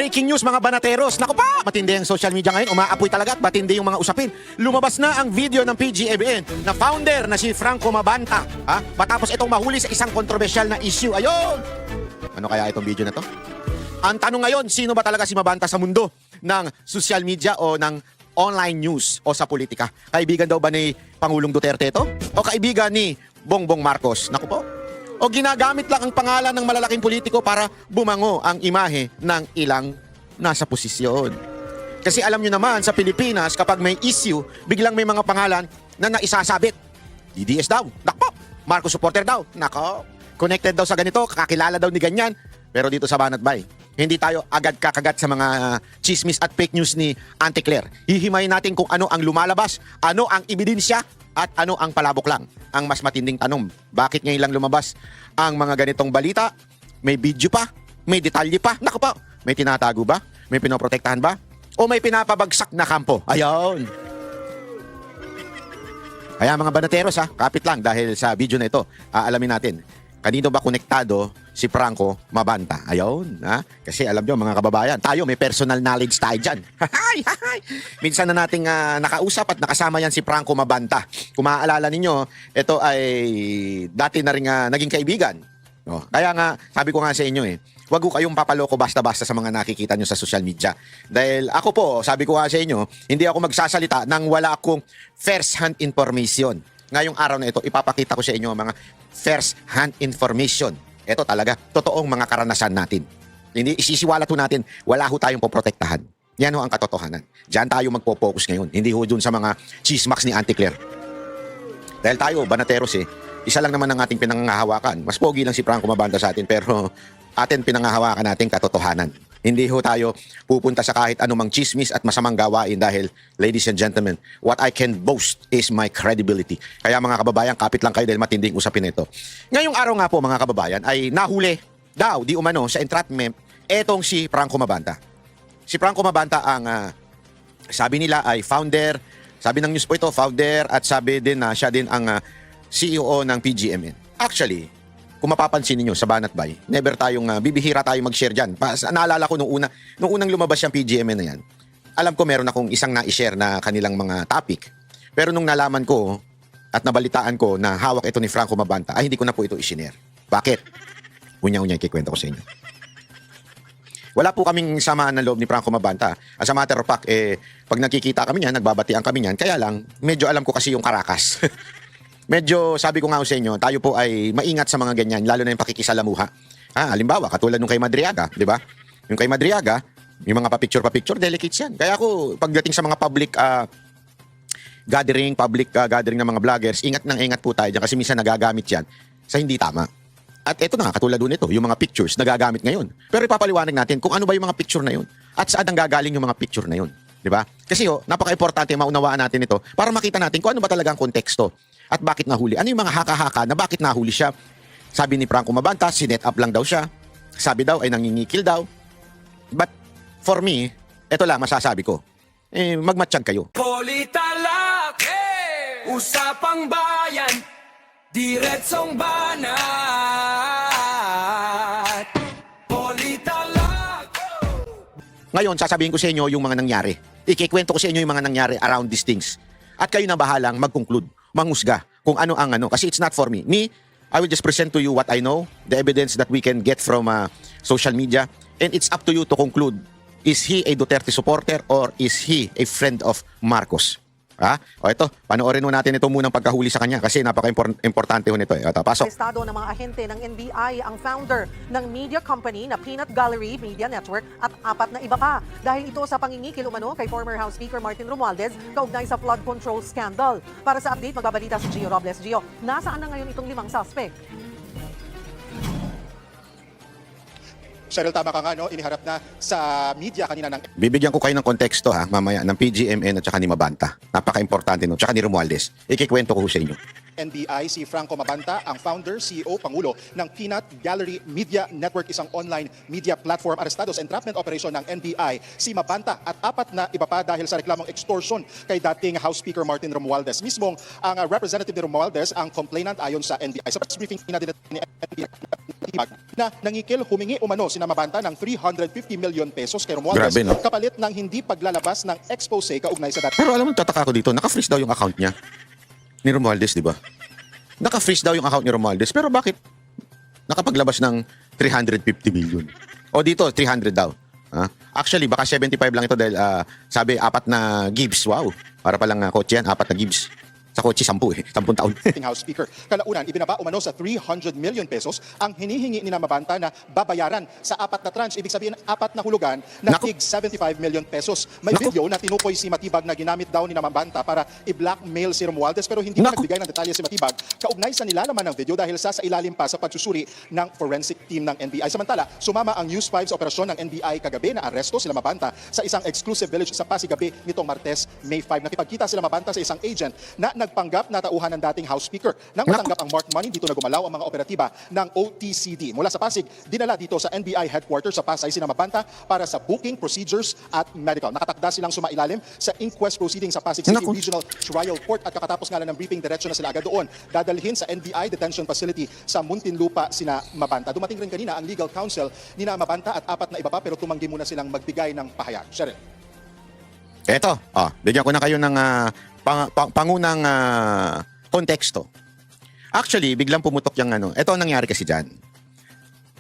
Breaking news mga banateros. Naku pa! Matindi ang social media ngayon. Umaapoy talaga at matindi yung mga usapin. Lumabas na ang video ng PGMN na founder na si Franco Mabanta. Ha? Matapos itong mahuli sa isang kontrobersyal na issue. Ayun! Ano kaya itong video na to? Ang tanong ngayon, sino ba talaga si Mabanta sa mundo ng social media o ng online news o sa politika? Kaibigan daw ba ni Pangulong Duterte ito? O kaibigan ni Bongbong Marcos? Naku po. O ginagamit lang ang pangalan ng malalaking politiko para bumango ang imahe ng ilang nasa posisyon. Kasi alam nyo naman, sa Pilipinas, kapag may issue, biglang may mga pangalan na naisasabit. DDS daw, nakpo. Marcos supporter daw, nako. Connected daw sa ganito, kakilala daw ni ganyan. Pero dito sa Banat Bay, hindi tayo agad kakagat sa mga chismis at fake news ni Auntie Claire. Hihimayin natin kung ano ang lumalabas, ano ang ebidensya, at ano ang palabok lang. Ang mas matinding tanong, bakit ngayon lang lumabas ang mga ganitong balita? May video pa? May detalye pa? Naku po, may tinatago ba? May pinoprotektahan ba? O may pinapabagsak na kampo? Ayon! Kaya mga banateros ha, kapit lang dahil sa video na ito, aalamin natin. Kanino ba konektado si Franco Mabanta? Ayun, ha? Kasi alam nyo mga kababayan, tayo may personal knowledge tayo dyan. Minsan na nating nakausap at nakasama yan si Franco Mabanta. Kung maaalala ninyo, ito ay dati na rin naging kaibigan. No? Kaya nga, sabi ko nga sa inyo huwag ko kayong papaloko basta-basta sa mga nakikita nyo sa social media. Dahil ako po, sabi ko nga sa inyo, hindi ako magsasalita nang wala akong first-hand information. Ngayong araw na ito, ipapakita ko sa inyo ang mga first-hand information. Ito talaga, totoong mga karanasan natin. Hindi isisiwalat ho natin, wala ho tayong poprotektahan. Yan ho ang katotohanan. Diyan tayo magpo-focus ngayon. Hindi ho dun sa mga chismax ni Auntie Claire. Dahil tayo, banateros isa lang naman ang ating pinanghahawakan. Mas pogi lang si Franco Mabanta sa atin, pero atin pinanghahawakan natin katotohanan. Hindi ho tayo pupunta sa kahit anumang chismis at masamang gawain dahil, ladies and gentlemen, what I can boast is my credibility. Kaya mga kababayan, kapit lang kayo dahil matinding usapin ito. Ngayong araw nga po mga kababayan ay nahuli daw, di umano, sa entrapment, etong si Franco Mabanta. Si Franco Mabanta ang sabi nila ay founder, sabi ng news po ito, founder at sabi din na siya din ang CEO ng PGMN. Actually, kung mapapansin niyo sa Banat Bay, never tayong bibihira tayong mag-share diyan. Naalala ko nung unang lumabas yung PGMN na yan. Alam ko meron akong isang na-share na kanilang mga topic. Pero nung nalaman ko at nabalitaan ko na hawak ito ni Franco Mabanta, ay hindi ko na po ito i-share. Bakit? Unya-unya ikikwento ko sa inyo. Wala po kaming samaan ng loob ni Franco Mabanta. As a matter of fact, pag nakikita kami niyan, nagbabatian kami niyan, kaya lang, medyo alam ko kasi yung karakas. Medyo, sabi ko nga sa inyo, tayo po ay maingat sa mga ganyan, lalo na yung pakikisalamuha. Halimbawa, katulad nung kay Madriaga, di ba? Yung kay Madriaga, yung mga pa-picture, delicates yan. Kaya ako, pagdating sa mga public gathering ng mga vloggers, ingat po tayo dyan kasi minsan nagagamit yan sa hindi tama. At ito na, katulad doon ito, yung mga pictures nagagamit ngayon. Pero ipapaliwanag natin kung ano ba yung mga picture na yun at saan ang gagaling yung mga picture na yun. Di ba? Kasi napaka-importante maunawaan natin ito para makita natin kung ano ba talaga ang konteksto. At bakit nahuli? Ano yung mga haka-haka na bakit nahuli siya? Sabi ni Franco Mabanta, sinet up lang daw siya. Sabi daw ay nangingikil daw. But for me, ito lang masasabi ko. Magmatsyag kayo. Politalak, usapang bayan, diretsong banat. Politalak. Ngayon, sasabihin ko sa inyo yung mga nangyari. Ikikwento ko sa inyo yung mga nangyari around these things. At kayo na bahalang mag-conclude, manghusga kung ano ang ano. Kasi it's not for me. Me, I will just present to you what I know, the evidence that we can get from social media. And it's up to you to conclude, is he a Duterte supporter or is he a friend of Marcos? O ito, panoorin mo natin ito munang pagkahuli sa kanya kasi napaka-importante ho nito. Ito, pasok. Estado ng mga ahente ng NBI ang founder ng media company na Peanut Gallery Media Network at 4 na iba pa. Dahil ito sa pangingikil umano kay former House Speaker Martin Romualdez kaugnay sa flood control scandal. Para sa update, magbabalita si Gio Robles. Gio, nasaan na ngayon itong 5 suspect? Cheryl, tama ka nga, iniharap na sa media kanina ng... Bibigyan ko kayo ng konteksto mamaya ng PGMN at saka ni Mabanta. Napaka-importante tsaka ni Romualdez. Ikikwento ko sa inyo. NBI si Franco Mabanta, ang founder, CEO, Pangulo ng Peanut Gallery Media Network, isang online media platform. Arestado sa entrapment operation ng NBI si Mabanta at 4 na iba pa dahil sa reklamong extortion kay dating House Speaker Martin Romualdez. Mismong ang representative ni Romualdez ang complainant ayon sa NBI. Sa press briefing na din ni NBI na nangikil humingi umano si Mabanta ng 350 million pesos kay Romualdez Grabe, no? kapalit ng hindi paglalabas ng expose kaugnay sa dating Pero alam mo, tataka ko dito, naka-freeze daw yung account niya. Ni Romualdez, di ba? Naka-freeze daw yung account ni Romualdez. Pero bakit nakapaglabas ng 350 million? O dito, 300 daw. Actually, baka 75 lang ito dahil sabi 4 na Gibbs. Wow. Para palang kotse yan, 4 na Gibbs. Sa kotse, 10 taon. House Speaker. Kalaunan, ibinaba umano sa 300 million pesos ang hinihingi ni Mabanta na babayaran sa 4 na tranche. Ibig sabihin, 4 na hulugan na Naku. tig 75 million pesos. May Naku. video na tinukoy si Matibag na ginamit daw ni Mabanta para i-blackmail si Romualdez pero hindi Naku. nagbigay ng detalye si Matibag kaugnay sa nilalaman ng video dahil sa ilalim pa sa pagsusuri ng forensic team ng NBI. Samantala, sumama ang News 5 sa operasyon ng NBI kagabi na aresto sila Mabanta sa isang exclusive village sa Pasig gabi nitong Martes, May 5. Nakipagkita sila Mabanta sa isang agent na nagpanggap na tauhan ng dating House Speaker. Nang matanggap ang marked money, dito na gumalaw ang mga operatiba ng OTCD. Mula sa Pasig, dinala dito sa NBI headquarters sa Pasay sina Mabanta para sa booking, procedures at medical. Nakatakda silang sumailalim sa inquest proceeding sa Pasig City Naku. Regional Trial Court at kakatapos nga lang ng briefing, diretso na sila agad doon. Dadalhin sa NBI detention facility sa Muntinlupa sina Mabanta. Dumating rin kanina ang legal counsel ni Mabanta at 4 na iba pa pero tumanggi muna silang magbigay ng pahayag. Cheryl. Eto, bigyan ko na kayo ng pangunang konteksto. Actually, biglang pumutok yung ano. Ito ang nangyari kasi dyan.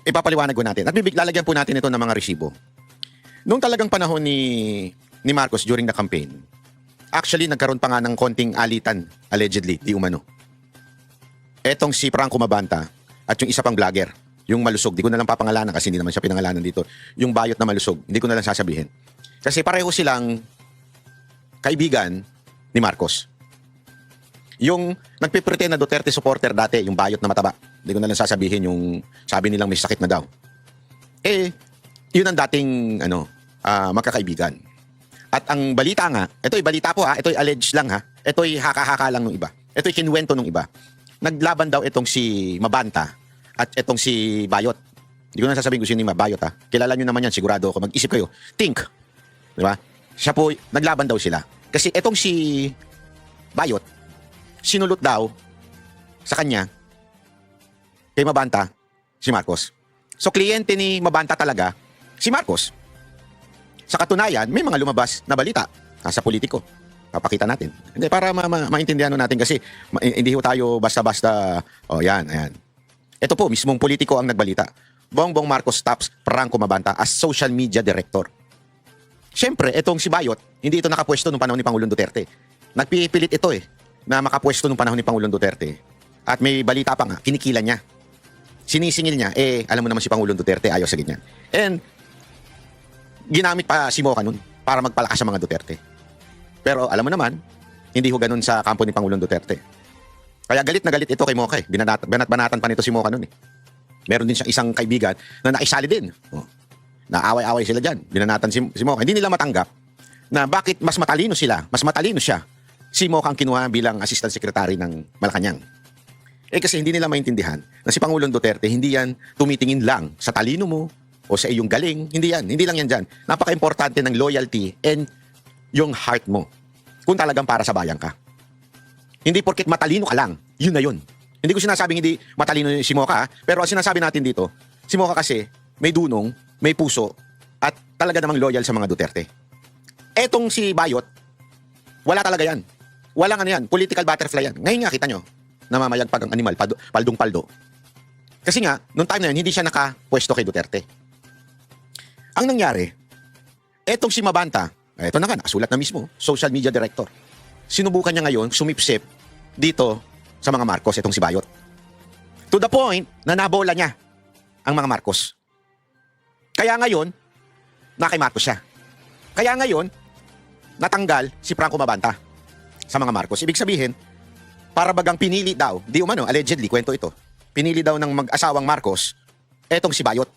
Ipapaliwanag ko natin. At lalagyan po natin ito ng mga resibo. Noong talagang panahon ni Marcos during the campaign, actually, nagkaroon pa nga ng konting alitan, allegedly, di umano. Etong si Franco Mabanta at yung isa pang vlogger, yung malusog, di ko na lang papangalanan kasi hindi naman siya pinangalanan dito. Yung bayot na malusog, hindi ko na lang sasabihin. Kasi pareho silang kaibigan ni Marcos. Yung nagpipretend na Duterte supporter dati, yung bayot na mataba, hindi ko na lang sasabihin yung sabi nilang may sakit na daw. Yun ang dating magkakaibigan. At ang balita nga, ito'y balita po ito'y alleged lang ito'y haka-haka lang ng iba. Ito'y kinuwento ng iba. Naglaban daw itong si Mabanta at itong si Bayot. Hindi ko na sasabihin kung sino yung Bayot Kilala nyo naman yan, sigurado ako. Mag-isip kayo. Think. Di ba? Siya po, naglaban daw sila. Kasi itong si Bayot, sinulot daw sa kanya kay Mabanta si Marcos. So, kliyente ni Mabanta talaga si Marcos. Sa katunayan, may mga lumabas na balita sa politiko. Papakita natin. Hindi, para maintindihan natin kasi hindi ho tayo basta-basta, yan, ayan. Ito po, mismong politiko ang nagbalita. Bongbong Marcos stops Franco Mabanta as social media director. Siyempre, itong si Bayot, hindi ito nakapwesto nung panahon ni Pangulong Duterte. Nagpipilit ito na makapwesto nung panahon ni Pangulong Duterte. At may balita pa nga, kinikilan niya. Sinisingil niya, alam mo naman si Pangulong Duterte, ayaw sa ganyan. And, ginamit pa si Moca nun para magpalakas sa mga Duterte. Pero alam mo naman, hindi ho ganun sa kampo ni Pangulong Duterte. Kaya galit na galit ito kay Moca Banat-banatan pa nito si Moca nun Meron din siyang isang kaibigan na nakisali din. Naaway-away sila dyan. Binanatan si Moca. Hindi nila matanggap na bakit mas matalino siya. Si Moca ang kinuha bilang assistant secretary ng Malacanang. Kasi hindi nila maintindihan na si Pangulong Duterte, hindi yan tumitingin lang sa talino mo o sa iyong galing. Hindi yan. Hindi lang yan dyan. Napaka-importante ng loyalty and yung heart mo. Kung talagang para sa bayan ka. Hindi porket matalino ka lang, yun na yun. Hindi ko sinasabing hindi matalino si Moca, pero ang sinasabi natin dito, si Moca kasi may dunong, may puso, at talaga namang loyal sa mga Duterte. Etong si Bayot, wala talaga yan. Walang ano yan, political butterfly yan. Ngayon nga, kita nyo, namamayagpag ang animal, paldong-paldo. Kasi nga, noong time na yun, hindi siya nakapwesto kay Duterte. Ang nangyari, etong si Mabanta, eto na nga, nakasulat na mismo, social media director. Sinubukan niya ngayon, sumipsip dito sa mga Marcos, etong si Bayot. To the point na nabola niya ang mga Marcos. Kaya ngayon, na kay Marcos siya. Kaya ngayon, natanggal si Franco Mabanta sa mga Marcos. Ibig sabihin, para bagang pinili daw, di umano, allegedly, kwento ito, pinili daw ng mag-asawang Marcos, etong si Bayot.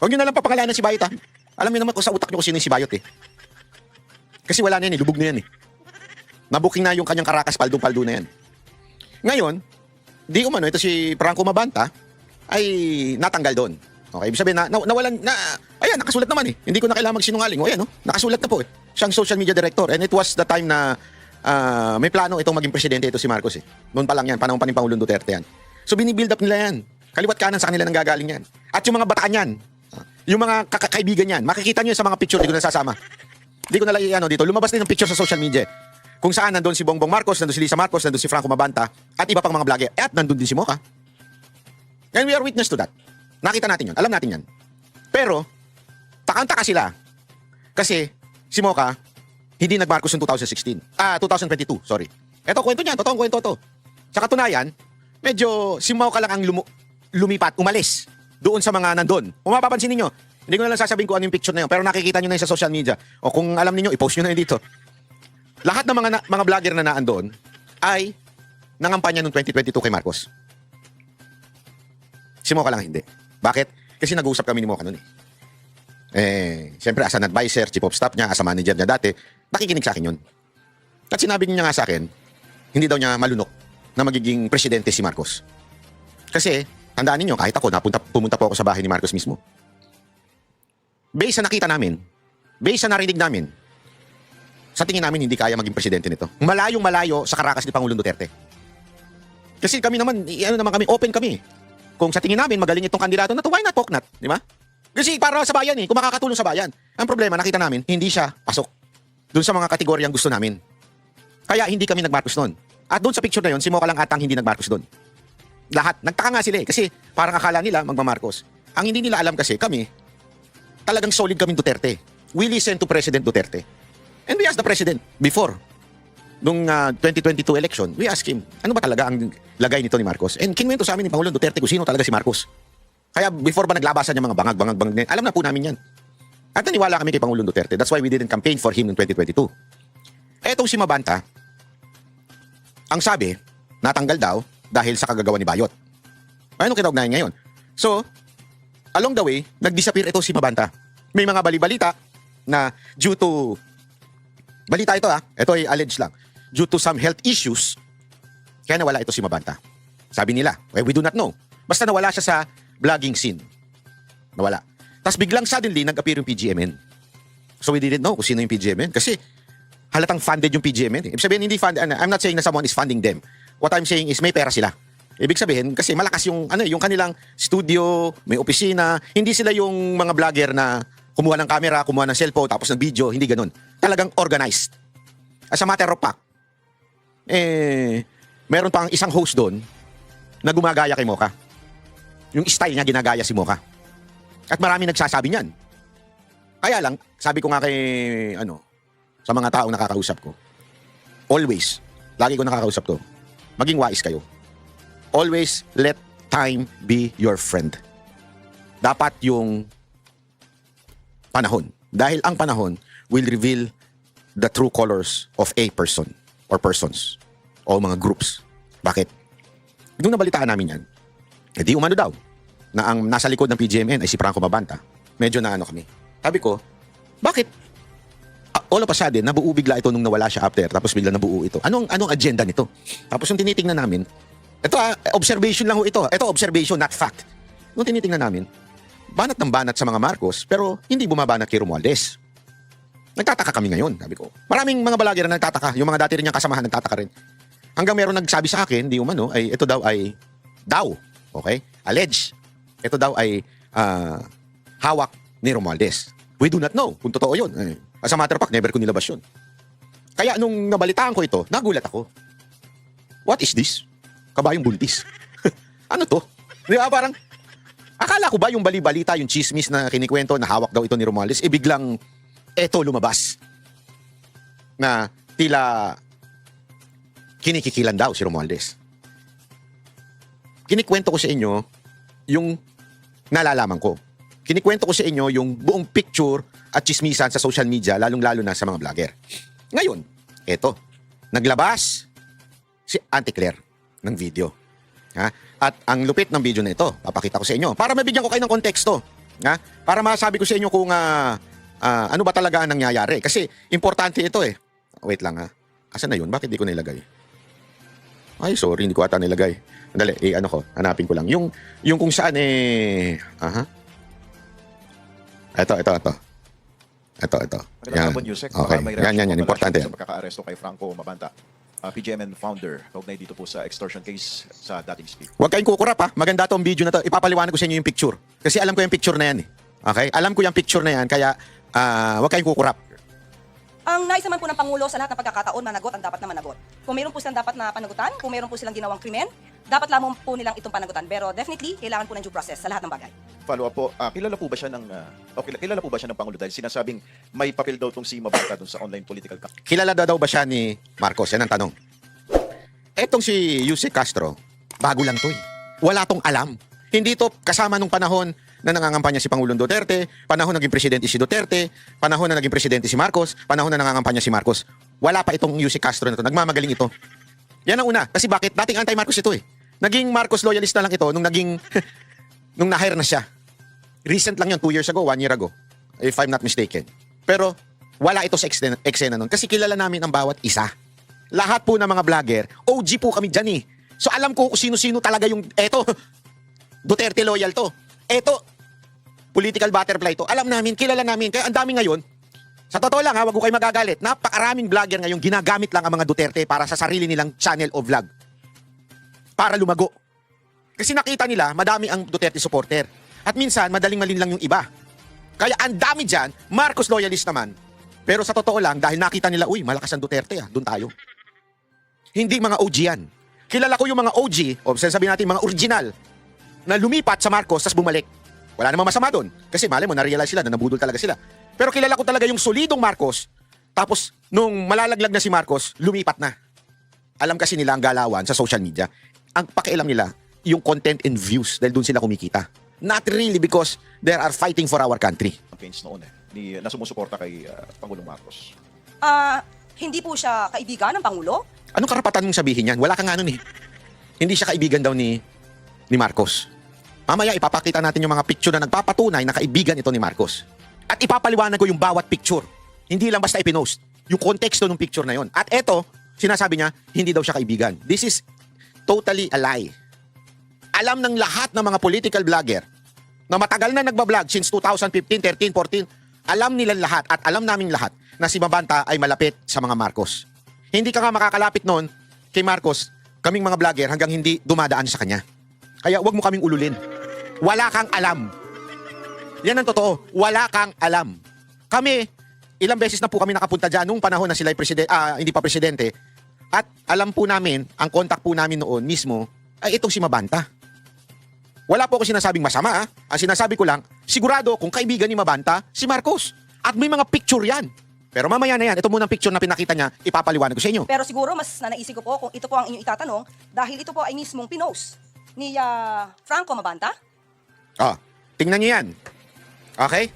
Huwag nyo na lang papangalanan si Bayot Alam niyo naman kung sa utak nyo kung sino si Bayot Kasi wala na yan lubog na yan Nabuking na yung kanyang Caracas, paldong-paldo na yan. Ngayon, di umano, ito si Franco Mabanta ay natanggal doon. Okay, ibig sabihin nawalan na, ayan, nakasulat naman eh. Hindi ko na kailangan magsinungaling. O ayan, no? Nakasulat na po eh. Siyang social media director. And it was the time na may plano itong maging presidente ito si Marcos eh. Noon pa lang yan, panahon pa ni Pangulong Duterte yan. So binibuild up nila yan. Kaliwat kanan sa kanila nang gagaling yan. At yung mga bataan yan, yung mga kaibigan yan, makikita nyo sa mga picture, di ko nasasama. Di ko nalang ano dito, lumabas din ng picture sa social media. Kung saan nandun si Bongbong Marcos, nandun si Lisa Marcos, nandun si Franco Mabanta, at iba pang mga vlogger. At nandun din si Mocha. And we are witness to that. Nakita natin yun. Alam natin yan. Pero, takang-taka sila. Kasi, si Mocha, hindi nag-Marcos noong 2022, sorry. Ito, kwento niya. Totoong kwento to. Sa katunayan, medyo si Mocha lang ang lumipat, umalis doon sa mga nandun. Kung mapapansin ninyo, hindi ko na lang sasabihin kung ano yung picture na yun, pero nakikita nyo na yun sa social media. O kung alam niyo i-post nyo na yun dito. Lahat ng mga vlogger na naandoon ay nangampanya noong 2022 kay Marcos. Si Mocha lang hindi. Bakit? Kasi nag-uusap kami ni Mocha noon eh. Siyempre as an advisor, chief of staff niya, as a manager niya dati, nakikinig sa akin yun. At sinabi niya nga sa akin, hindi daw niya malunok na magiging presidente si Marcos. Kasi, tandaan niyo kahit ako, pumunta po ako sa bahay ni Marcos mismo. Based sa nakita namin, based sa narinig namin, sa tingin namin hindi kaya maging presidente nito. Malayong malayo sa karakas ni Pangulong Duterte. Kasi kami naman, open kami. Kung sa tingin namin magaling itong kandidato na to, why not Poknat? Di ba? Kasi para sa bayan kung makakatulong sa bayan. Ang problema, nakita namin, hindi siya pasok doon sa mga kategoryang gusto namin. Kaya hindi kami nag-Marcos doon. At doon sa picture na yon, si Mocha lang atang hindi nag-Marcos doon. Lahat. Nagtaka nga sila kasi parang akala nila magma-Marcos. Ang hindi nila alam kasi kami, talagang solid kami Duterte. We listen to President Duterte. And we asked the President before nung 2022 election, we asked him, ano ba talaga ang lagay nito ni Marcos? And kinwento sa amin ni Pangulong Duterte kung sino talaga si Marcos. Kaya before ba naglabasan niya mga bangag, alam na po namin yan. At naniwala kami kay Pangulong Duterte. That's why we didn't campaign for him in 2022. Etong si Mabanta, ang sabi, natanggal daw dahil sa kagagawa ni Bayot. Ano kinaugnayan ngayon? So, along the way, nag-disappear ito si Mabanta. May mga bali-balita na due to, balita ito ito ay alleged lang, due to some health issues, kaya nawala ito si Mabanta. Sabi nila, we do not know. Basta nawala siya sa vlogging scene. Nawala. Tapos biglang suddenly, nag-appear yung PGMN. So we didn't know kung sino yung PGMN. Kasi halatang funded yung PGMN. Ibig sabihin, hindi funded. I'm not saying na someone is funding them. What I'm saying is may pera sila. Ibig sabihin, kasi malakas yung, yung kanilang studio, may opisina. Hindi sila yung mga vlogger na kumuha ng camera, kumuha ng cellphone, tapos ng video. Hindi ganun. Talagang organized. As a matter of fact, meron pang isang host doon na gumagaya kay Mocha. Yung style niya, ginagaya si Mocha. At marami nagsasabi niyan. Kaya lang, sabi ko nga kay, sa mga taong nakakausap ko, always, lagi ko nakakausap to, maging wise kayo. Always let time be your friend. Dapat yung panahon. Dahil ang panahon will reveal the true colors of a person or persons o mga groups. Bakit? Nung nabalitaan namin yan, di umano daw na ang nasa likod ng PGMN ay si Franco Mabanta. Medyo na kami. Sabi ko, bakit all of a sudden nabuo bigla ito nung nawala siya after tapos bigla nabuo ito? Anong agenda nito? Tapos yung tinitingnan namin, ito observation lang ho ito. Ito observation, not fact. Nung tinitingnan namin, banat ng banat sa mga Marcos pero hindi bumabanat kay Romualdez. Nagtataka kami ngayon, sabi ko. Maraming mga vlogger na nagtataka. Yung mga dati rin niyang kasamahan nagtataka rin. Hanggang meron nagsabi sa akin, di umano, ay ito daw ay okay? Allege. Ito daw ay hawak ni Romualdez. We do not know kung totoo yun. As a matter of fact, never ko nilabas yun. Kaya nung nabalitaan ko ito, nagulat ako. What is this? Kabayong buntis. Ano to? Di ba parang, akala ko ba yung bali-balita, yung chismis na kinikwento na hawak daw ito ni Romualdez, biglang eto lumabas. Na tila kinikikilan daw si Romualdez. Kinikwento ko sa inyo yung nalalaman ko. Kinikwento ko sa inyo yung buong picture at chismisan sa social media, lalong-lalo na sa mga vlogger. Ngayon, eto, naglabas si Auntie Claire ng video. At ang lupit ng video na ito, papakita ko sa inyo. Para mabigyan ko kayo ng konteksto. Para masabi ko sa inyo kung ano ba talaga ang nangyayari. Kasi importante ito eh. Wait lang Asan na yun? Bakit di ko nilagay? Ay, sorry, hindi ko ata nilagay. Andali, ano ko, hanapin ko lang. Yung kung saan aha. Ito. Magandang Yan. hapon, Yusek. Okay. May Yan. reaction po Importante pala yan. sa pagkaka-aresto kay Franco Mabanta, PGMN founder, kaugnay dito po sa extortion case sa dating speaker. Huwag kayong kukurap ha. Maganda tong video na to. Ipapaliwanag ko sa inyo yung picture. Kasi alam ko yung picture na yan eh. Okay? Alam ko yung picture na yan. Kaya huwag kayong kukurap. Ang nais naman po ng Pangulo sa lahat ng pagkakataon, managot ang dapat na managot. Kung mayroon po silang dapat na panagutan, kung mayroon po silang ginawang krimen, dapat lamang po nilang itong panagutan. Pero definitely, kailangan po ng due process sa lahat ng bagay. Follow up po, kilala po ba siya ng kilala po ba siya ng Pangulo dahil sinasabing may papel daw tong si Mabanta dun sa online political campaign? Kilala daw ba siya ni Marcos? Yan ang tanong. Etong si Yusek Castro, bago lang to eh. Wala tong alam. Hindi to kasama nung panahon na nangangampanya si Pangulong Duterte, panahon naging presidente si Duterte, panahon na naging presidente si Marcos, panahon na nangangampanya si Marcos. Wala pa itong Yusek Castro na to. Nagmamagaling ito. Yan ang una. Kasi bakit? Dating anti-Marcos ito eh. Naging Marcos loyalist na lang ito nung naging nung na-hire na siya. Recent lang yun, 2 years ago, 1 year ago. If I'm not mistaken. Pero wala ito sa eksena nun. Kasi kilala namin ang bawat isa. Lahat po ng mga vlogger, OG po kami dyan eh. So alam ko kung sino-sino talaga yung, eto, Duterte loyal to. Eto, political butterfly to. Alam namin, kilala namin. Kaya ang dami ngayon, sa totoo lang ha, wag ko kayo magagalit, napakaraming vlogger ngayon ginagamit lang ang mga Duterte para sa sarili nilang channel o vlog. Para lumago. Kasi nakita nila, madami ang Duterte supporter. At minsan, madaling malin lang yung iba. Kaya ang dami dyan, Marcos loyalist naman. Pero sa totoo lang, dahil nakita nila, uy, malakas ang Duterte doon tayo. Hindi mga OG yan. Kilala ko yung mga OG, o sabihin natin mga original, na lumipat sa Marcos, tas bumalik. Wala namang masama doon. Kasi mali mo, na-realize sila na nabudol talaga sila. Pero kilala ko talaga yung solidong Marcos, tapos nung malalaglag na si Marcos, lumipat na. Alam kasi nila ang galawan sa social media. Ang pakialam nila, yung content and views, dahil doon sila kumikita. Not really because they are fighting for our country. Campaigns noon na sumusuporta kay Pangulong Marcos. Hindi po siya kaibigan ng Pangulo. Anong karapatan mong sabihin yan? Wala ka nga nun eh. Hindi siya kaibigan daw ni Marcos. Mamaya ipapakita natin yung mga picture na nagpapatunay na kaibigan ito ni Marcos. At ipapaliwanag ko yung bawat picture. Hindi lang basta ipinost. Yung konteksto ng picture na yon. At eto, sinasabi niya, hindi daw siya kaibigan. This is totally a lie. Alam ng lahat ng mga political vlogger na matagal na nagbablog since 2015, 13, 14, alam nilang lahat at alam naming lahat na si Mabanta ay malapit sa mga Marcos. Hindi ka nga makakalapit noon kay Marcos, kaming mga vlogger hanggang hindi dumadaan sa kanya. Kaya wag mo kaming ululin. Wala kang alam. Yan ang totoo. Wala kang alam. Kami, ilang beses na po kami nakapunta dyan nung panahon na sila hindi pa presidente. At alam po namin, ang contact po namin noon mismo, ay itong si Mabanta. Wala po ako sinasabing masama. Ang sinasabi ko lang, sigurado kung kaibigan ni Mabanta, si Marcos. At may mga picture yan. Pero mamaya na yan, ito munang picture na pinakita niya, ipapaliwanag ko sa inyo. Pero siguro mas nanaisip ko po kung ito po ang inyong itatanong dahil ito po ay mismong pinost ni Franco Mabanta. Tingnan niyo yan. Okay?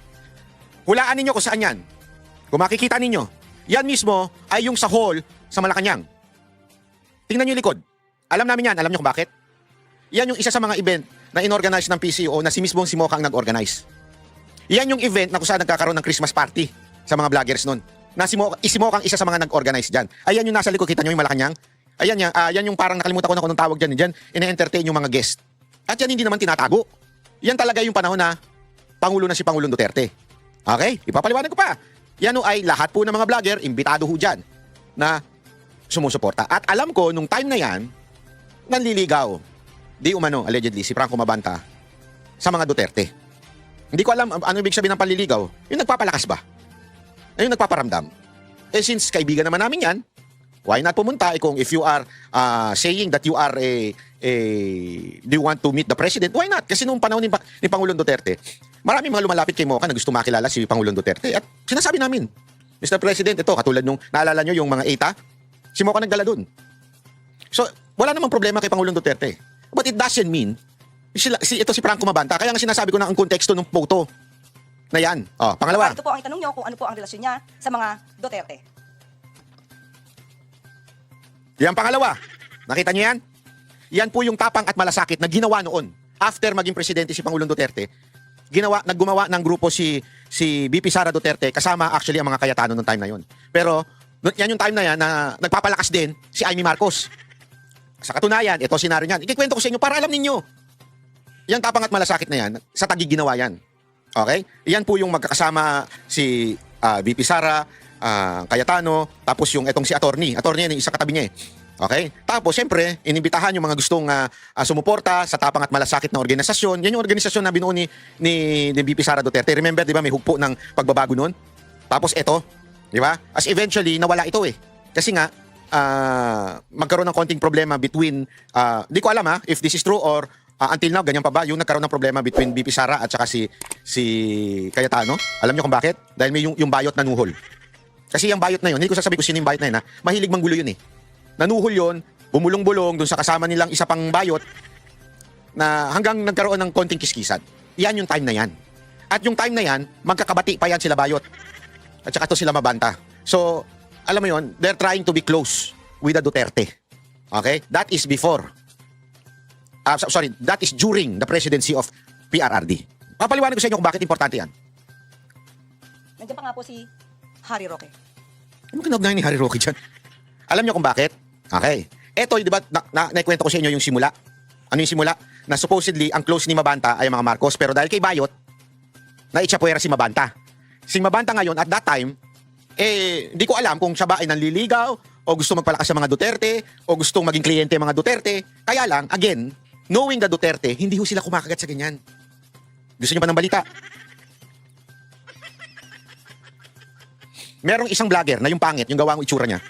Hulaan ninyo kung saan yan. Kung makikita ninyo, yan mismo ay yung sa hall sa Malacanang. Tingnan niyo yung likod. Alam namin yan. Alam niyo kung bakit? Yan yung isa sa mga event na inorganize ng PCO na si mismong si Moca ang nag-organize. Yan yung event na kung saan nagkakaroon ng Christmas party sa mga vloggers nun. Na si Moca ang isa sa mga nag-organize dyan. Ayan yung nasa likod. Kita niyo yung Malacanang? Ayan yan yung parang nakalimutan ko na kung anong tawag dyan. Dyan, ina-entertain yung mga guest. At yan hindi naman tinatago. Yan talaga yung panahon na Pangulo na si Pangulong Duterte. Okay? Ipapaliwanag ko pa. Yan ay lahat po ng mga vlogger, imbitado ho dyan na sumusuporta. At alam ko, nung time na yan, nanliligaw. Di umano, allegedly, si Franco Mabanta sa mga Duterte. Hindi ko alam ano ibig sabihin ng panliligaw. Yung nagpapalakas ba? Yung nagpaparamdam. Since kaibigan naman namin yan, why not pumunta? Kung if you are saying that you are do you want to meet the president? Why not? Kasi nung panahon ni Pangulong Duterte, maraming mga lumalapit kay Moca na gusto makilala si Pangulong Duterte. At sinasabi namin, Mr. President, ito, katulad nung, naalala nyo yung mga ETA, si Moca nagdala dun. So, wala namang problema kay Pangulong Duterte. But it doesn't mean, ito si Franco Mabanta, kaya nga sinasabi ko na ang konteksto ng photo na yan. Pangalawa. Ito po ang itanong nyo kung ano po ang relasyon niya sa mga Duterte. Yan pangalawa. Nakita niyo yan? Yan po yung tapang at malasakit na ginawa noon. After maging presidente si Pangulong Duterte, naggumawa ng grupo si BP Sara Duterte kasama actually ang mga Cayetano noong time na yon. Pero yan yung time na yan na nagpapalakas din si Amy Marcos. Sa katunayan, ito senaryo niyan. Ikikwento ko sa inyo para alam ninyo. Yang tapang at malasakit na yan, sa Taguig ginawa yan. Okay? Yan po yung magkakasama si VP Sara, Cayetano, tapos yung etong si attorney. Attorney yan, yung isa katabi niya eh. Okay? Tapos, siyempre, inimbitahan yung mga gustong sumuporta sa tapang at malasakit na organisasyon. Yan yung organisasyon na binuo ni VP Sara Duterte. Remember, di ba, may hugpo ng pagbabago noon? Tapos, eto, di ba? As eventually, nawala ito eh. Kasi nga, magkaroon ng konting problema between, di ko alam if this is true or until now, ganyan pa ba, yung nagkaroon ng problema between VP Sara at saka si Cayetano. Alam niyo kung bakit? Dahil may yung bayot nanuhol. Kasi yung bayot na yun, hindi ko sasabihin kung sino yung bayot na yun mahilig manggulo yun eh. Nanuhol yun, bumulong-bulong dun sa kasama nilang isa pang bayot na hanggang nagkaroon ng konting kiskisan. Yan yung time na yan. At yung time na yan, magkakabati pa yan sila bayot. At saka to sila mabanta. So, alam mo yun, they're trying to be close with the Duterte. Okay? That is before. That is during the presidency of PRRD. Papaliwanag ko sa inyo kung bakit importante yan. Nandiyan pa nga po si Harry Roque. Ano kinagnayan ni Harry Roque dyan? Alam niyo kung bakit? Okay. Eto, di ba, naikwento ko sa inyo yung simula. Ano yung simula? Na supposedly, ang close ni Mabanta ay mga Marcos, pero dahil kay Bayot, naitsapuera si Mabanta. Si Mabanta ngayon, at that time, hindi ko alam kung siya ba ay nanliligaw, o gusto magpalakas sa mga Duterte, o gustong maging kliyente mga Duterte. Kaya lang, again, knowing the Duterte, hindi ho sila kumakagat sa ganyan. Gusto niyo ba ng balita? Merong isang vlogger na yung pangit, yung gawang itsura niya.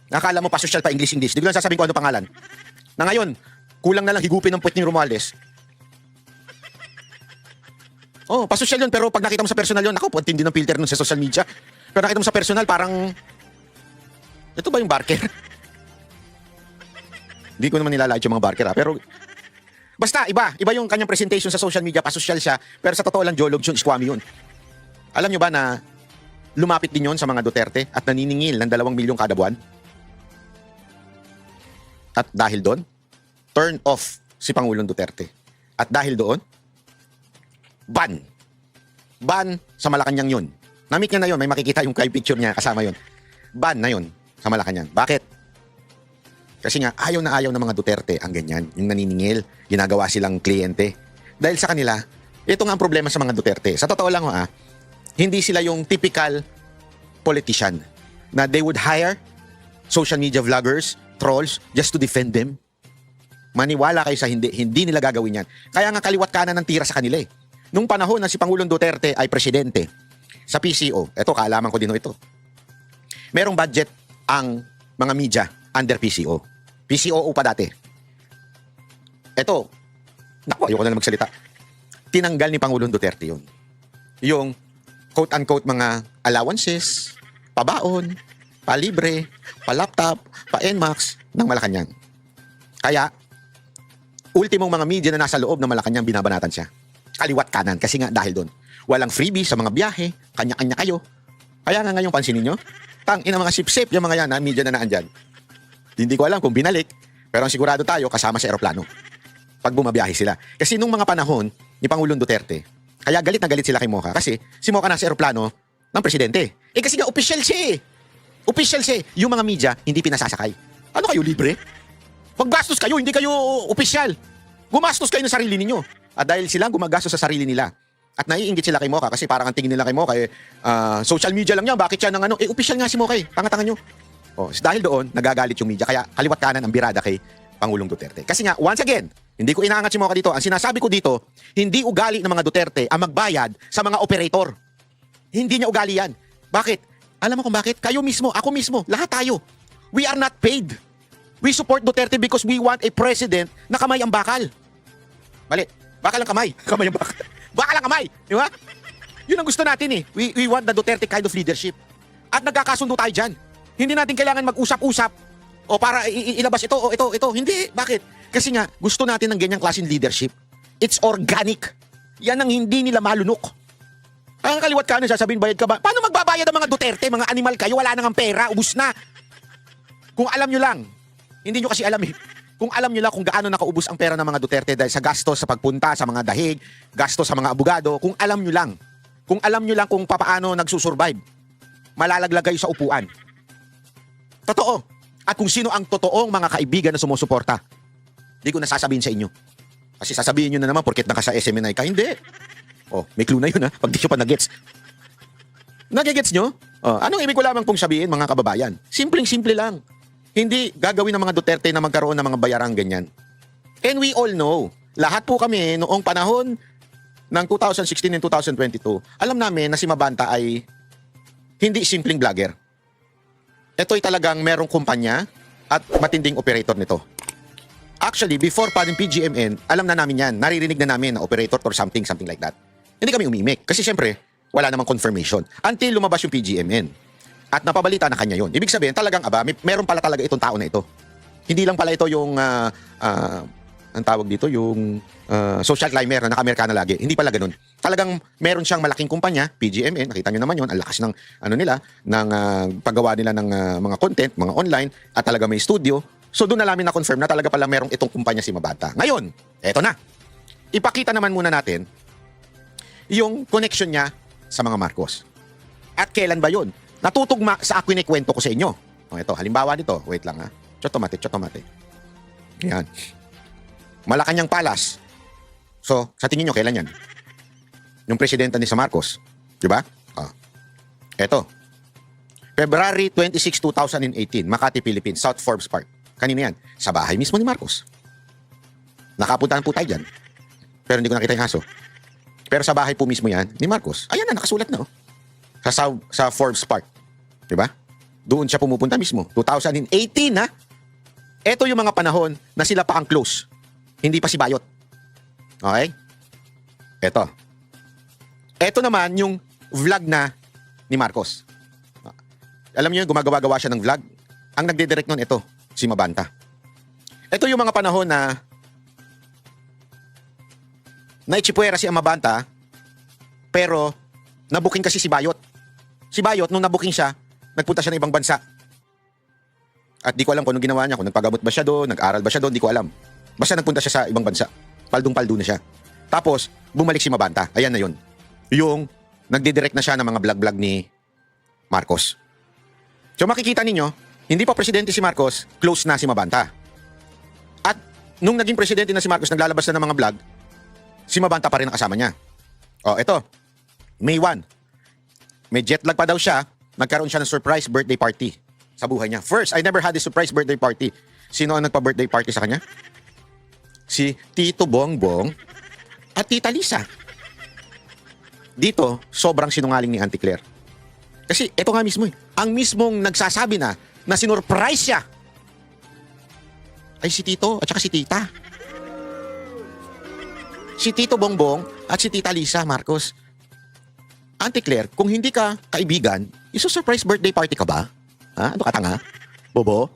Nakakala mo pa social pa English. Di ko lang sasabihin ko ano pangalan. Na ngayon, kulang na lang higupin ng puwet ni Romualdez. Oh, pasosyal yun, pero pag nakita mo sa personal yun, ako, puwantindi ng filter nun sa social media. Pero nakita mo sa personal, parang, ito ba yung barker? Hindi ko naman nilalait yung mga barker pero, basta, iba yung kanyang presentation sa social media, pasosyal siya, pero sa totoo lang, jolog yun, squammy yun. Alam nyo ba na, lumapit din yun sa mga Duterte at naniningil ng 2 milyon kada buwan? At dahil doon, turn off si Pangulong Duterte. At dahil doon, ban sa Malacanang yun. Namit niya na yun, may makikita yung picture niya, kasama yun. Ban na yun sa Malacanang. Bakit? Kasi nga, ayaw na ayaw ng mga Duterte ang ganyan. Yung naniningil, ginagawa silang kliyente. Dahil sa kanila, ito nga ang problema sa mga Duterte. Sa totoo lang, hindi sila yung typical politician na they would hire social media vloggers, trolls, just to defend them. Maniwala kayo sa hindi nila gagawin yan. Kaya nga kaliwat kanan ng tira sa kanila eh. Nung panahon na si Pangulong Duterte ay presidente, sa PCO, eto kaalaman ko din ito, merong budget ang mga media under PCO. PCO pa dati. Eto, naku, ayoko na lang magsalita. Tinanggal ni Pangulong Duterte yun. Yung quote-unquote mga allowances, pabaon, palibre, pa-laptop, pa-NMAX ng Malacanang. Kaya, ultimong mga media na nasa loob ng Malacanang binabanatan siya. Kaliwat kanan kasi nga dahil doon. Walang freebie sa mga biyahe, kanya-kanya kayo. Kaya nga ngayong pansinin nyo, ina mga sip-sip yung mga yan na media na naandyan. Hindi ko alam kung binalik, pero ang sigurado tayo kasama sa eroplano. Pag bumabiyahe sila. Kasi nung mga panahon ni Pangulong Duterte, kaya galit na galit sila kay Mocha kasi si Mocha nasa eroplano ng presidente. Kasi nga official siya eh. Official siya. Yung mga media hindi pinasasakay. Ano kayo, libre? Maggastos kayo, hindi kayo official. Gumastos kayo ng sarili ninyo. At dahil silang gumagastos sa sarili nila at naiinggit sila kay Mocha kasi parang ang tingin nila kay Mocha social media lang yan, bakit siya ng ano? Official nga si Mocha eh. Tanga-tanga nyo. Dahil doon, nagagalit yung media. Kaya kaliwat kanan ang birada kay Pangulong Duterte. Kasi nga, once again, hindi ko inaangat si Mocha dito. Ang sinasabi ko dito, hindi ugali ng mga Duterte ang magbayad sa mga operator. Hindi niya ugali yan. Bakit? Alam mo kung bakit? Kayo mismo, ako mismo, lahat tayo. We are not paid. We support Duterte because we want a president na kamay ang bakal. Mali. Bakal ang kamay. Kamay ang bakal. Bakal ang kamay. Di ba? Yun ang gusto natin eh. We want the Duterte kind of leadership. At nagkakasundo tayo dyan. Hindi natin kailangan mag-usap-usap o para ilabas ito o ito. Hindi. Bakit? Kasi nga, gusto natin ng ganyang klaseng leadership. It's organic. Yan ang hindi nila malunok. Ang kaliwat ka na sasabihin, bayad ka ba? Paano magbabayad ang mga Duterte? Mga animal kayo, wala nang pera, ubus na. Kung alam nyo lang, hindi nyo kasi alam eh. Kung alam nyo lang kung gaano nakaubos ang pera ng mga Duterte dahil sa gastos sa pagpunta sa mga dahig, gastos sa mga abogado, kung alam nyo lang kung papaano nagsusurvive, malalaglag kayo sa upuan. Totoo. At kung sino ang totoong mga kaibigan na sumusuporta. Hindi ko nasasabihin sa inyo. Kasi sasabihin nyo na naman porket naka sa SMNI ka. Hindi. Oh, may clue na yun ha. Pag di nyo pa nag-gets. Nag-gets nyo? Oh, anong ibig ko lamang pong sabihin mga kababayan? Simpleng-simple lang. Hindi gagawin ng mga Duterte na magkaroon ng mga bayarang ganyan. And we all know, lahat po kami noong panahon ng 2016 and 2022, alam namin na si Mabanta ay hindi simpleng vlogger. Ito'y talagang merong kumpanya at matinding operator nito. Actually, before pa ng PGMN, alam na namin yan. Naririnig na namin na operator or something like that. Hindi kami umimik. Kasi syempre, wala namang confirmation. Until lumabas yung PGMN. At napabalita na kanya yun. Ibig sabihin, talagang meron pala talaga itong tao na ito. Hindi lang pala ito yung, ang tawag dito, yung social climber na naka-Amerikana lagi. Hindi pala ganun. Talagang meron siyang malaking kumpanya, PGMN, nakita nyo naman yun, ang lakas ng, ng paggawa nila ng mga content, mga online, at talaga may studio. So doon na namin na-confirm na talaga pala merong itong kumpanya si Mabanta. Ngayon, eto na. Ipakita naman muna natin yung connection niya sa mga Marcos. At kailan ba yun? Natutugma sa ako kwento ko sa inyo. O ito, halimbawa nito. Wait lang ha. Chotomate. Yan. Malacanang Palace. So, sa tingin nyo, kailan yan? Yung presidente ni sa Marcos. Diba? Eto. February 26, 2018, Makati, Philippines, South Forbes Park. Kanina yan? Sa bahay mismo ni Marcos. Nakapuntahan po tayo dyan. Pero hindi ko nakita yung aso. Pero sa bahay po mismo yan ni Marcos. Ayan na, nakasulat na. Oh. Sa Forbes Park. Diba? Doon siya pumupunta mismo. 2018 ha? Ito yung mga panahon na sila pa ang close. Hindi pa si Bayot. Okay? Ito. Ito naman yung vlog na ni Marcos. Alam niyo yung gumagawa-gawa siya ng vlog? Ang nagdidirect nun ito, si Mabanta. Ito yung mga panahon na naichipuera si Mabanta, pero nabuking kasi si Bayot. Si Bayot, nung nabuking siya, nagpunta siya ng ibang bansa. At di ko alam kung anong ginawa niya, kung nagpagamot ba siya doon, nag-aral ba siya doon, di ko alam. Basta nagpunta siya sa ibang bansa. Paldong-paldo na siya. Tapos, bumalik si Mabanta. Ayan na yun. Yung nagdidirect na siya ng mga vlog-vlog ni Marcos. So makikita ninyo, hindi pa presidente si Marcos, close na si Mabanta. At nung naging presidente na si Marcos, naglalabas na ng mga vlog, si Mabanta pa rin ang kasama niya. O, ito. May 1. May jet lag pa daw siya, nagkaroon siya ng surprise birthday party sa buhay niya. First, I never had a surprise birthday party. Sino ang nagpa-birthday party sa kanya? Si Tito Bongbong at Tita Lisa. Dito, sobrang sinungaling ni Auntie Claire. Kasi ito nga mismo ang mismong nagsasabi na sinurprise siya ay si Tito at saka si Tita. Si Tito Bongbong at si Tita Lisa Marcos. Auntie Claire, kung hindi ka kaibigan, iso-surprise birthday party ka ba? Ha? Ano ka tanga? Bobo?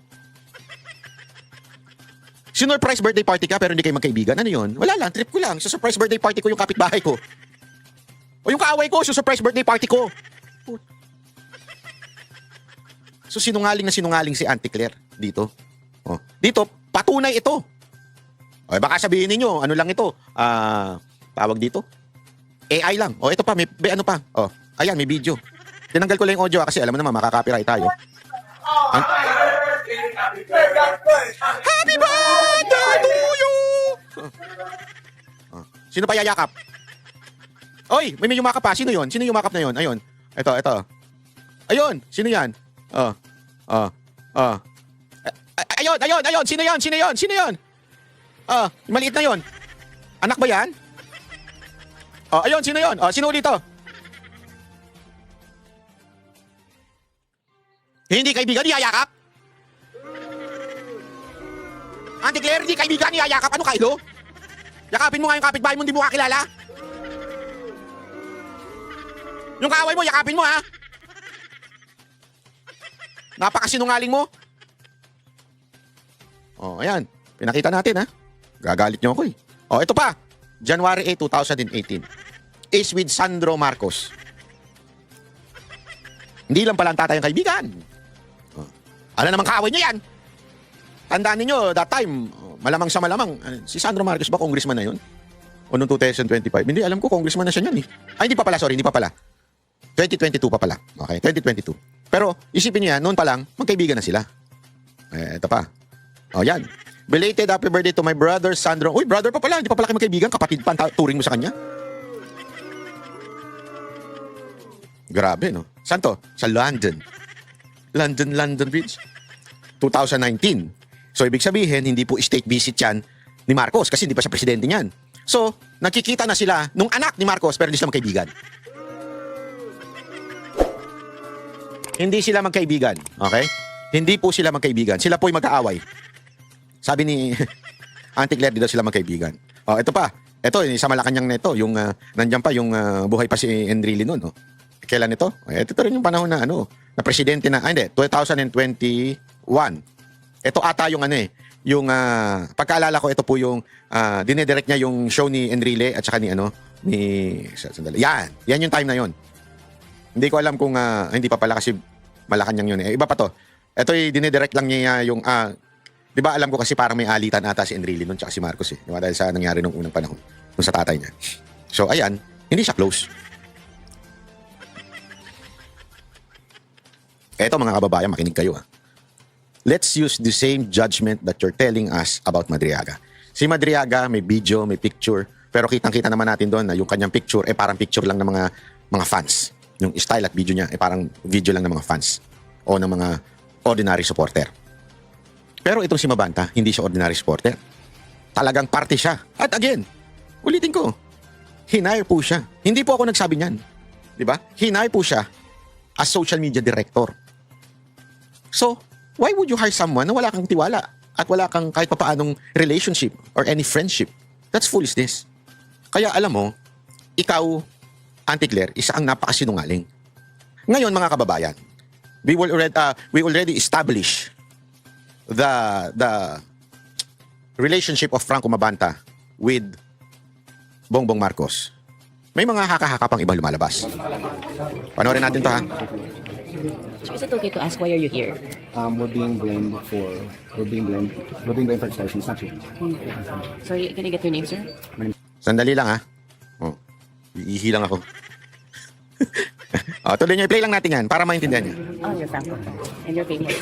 Sinurprise birthday party ka pero hindi kayo magkaibigan? Ano yun? Wala lang, trip ko lang. Surprise birthday party ko yung kapitbahay ko. O yung kaaway ko, surprise birthday party ko. So sinungaling na sinungaling si Auntie Claire dito. Oh, dito, patunay ito. O baka sabihin niyo, ano lang ito? Tawag dito? AI lang. O ito pa, may ano pa. O, ayan, may video. Tinanggal ko lang yung audio kasi alam mo naman, makaka-copyright tayo. Happy birthday to you! Sino pa yayakap? Oy, may yumakap pa. Sino yon? Sino yung yumakap na yon? Ayun. Ito. Ayun. Sino yan? Ayun. Sino yon? Maliit na yon. Anak ba yan? Ayun. Sino yon? Sino dito? Hindi kaibigan, niyayakap? Auntie Claire, hindi kaibigan, niyayakap? Ano kayo? Yakapin mo nga yung kapitbahay mo, hindi mo kakilala? Yung kaaway mo, yakapin mo ha? Napakasinungaling mo? Ayan. Pinakita natin ha. Gagalit niyo ako eh. Ito pa. January 8, 2018. Is with Sandro Marcos. Hindi lang pala ang tatay ang kaibigan. Ano namang kaaway niya yan? Tandaan ninyo, that time, malamang sa malamang, si Sandro Marcos ba congressman na yun? O noong 2025? Hindi, alam ko congressman na siya yan eh. Hindi pa pala, sorry, hindi pa pala. 2022 pa pala. Okay, 2022. Pero isipin niya, noon pa lang, magkaibigan na sila. Ito pa. O, yan. Belated happy birthday to my brother, Sandro. Uy, brother pa pala. Hindi pa pala kayo magkaibigan. Kapatid pa ang turing mo sa kanya. Grabe, no? Saan to? Sa London. London Bridge. 2019. So, ibig sabihin, hindi po state visit yan ni Marcos kasi hindi pa siya presidente niyan. So, nakikita na sila nung anak ni Marcos pero hindi sila magkaibigan. Hindi sila magkaibigan. Okay? Hindi po sila magkaibigan. Sila po'y magkaaway. Sabi ni Auntie Claire, di daw sila magkaibigan. Oh, ito pa. Ito, sa Malacanang na ito. Yung, nandyan pa yung buhay pa si Enrile noon. Oh. Kailan ito? Ito rin yung panahon na na presidente na, hindi, 2021. Ito ata yung yung pagkaalala ko, ito po yung dinedirect niya yung show ni Enrile at saka sandali. Yan yung time na yon. Hindi ko alam kung hindi pa pala kasi Malacanang yun. Iba pa to. Ito dinedirect lang niya yung di ba alam ko kasi parang may alitan ata si Enrile noon tsaka si Marcos eh. Di ba dahil sa nangyari nung unang panahon nung sa tatay niya. So ayan, hindi siya close. Eto mga kababayan, makinig kayo. Let's use the same judgment that you're telling us about Madriaga. Si Madriaga may video, may picture, pero kitang-kita naman natin doon na yung kanyang picture parang picture lang ng mga fans. Yung style at video niya parang video lang ng mga fans o ng mga ordinary supporter. Pero itong si Mabanta, hindi siya ordinary supporter. Talagang party siya. At again, ulitin ko, hinire po siya. Hindi po ako nagsabi niyan. Di ba? Hinire po siya as social media director. So, why would you hire someone na wala kang tiwala at wala kang kahit papaanong relationship or any friendship? That's foolishness. Kaya alam mo, ikaw, Auntie Claire, isa ang napakasinungaling. Ngayon mga kababayan, we already established the relationship of Franco Mabanta with Bongbong Marcos. May mga haka-haka pang ibang lumalabas. Panoorin natin to ha. Is it okay to ask why are you here? We're being blamed for extortion. It's not true. Sorry, can I get your name, sir? Sandali lang ha. Oh, iihi lang ako. Tuloy niyo, play lang natin yan para maintindihan niyo. Oh, you're Franco. And you're famous.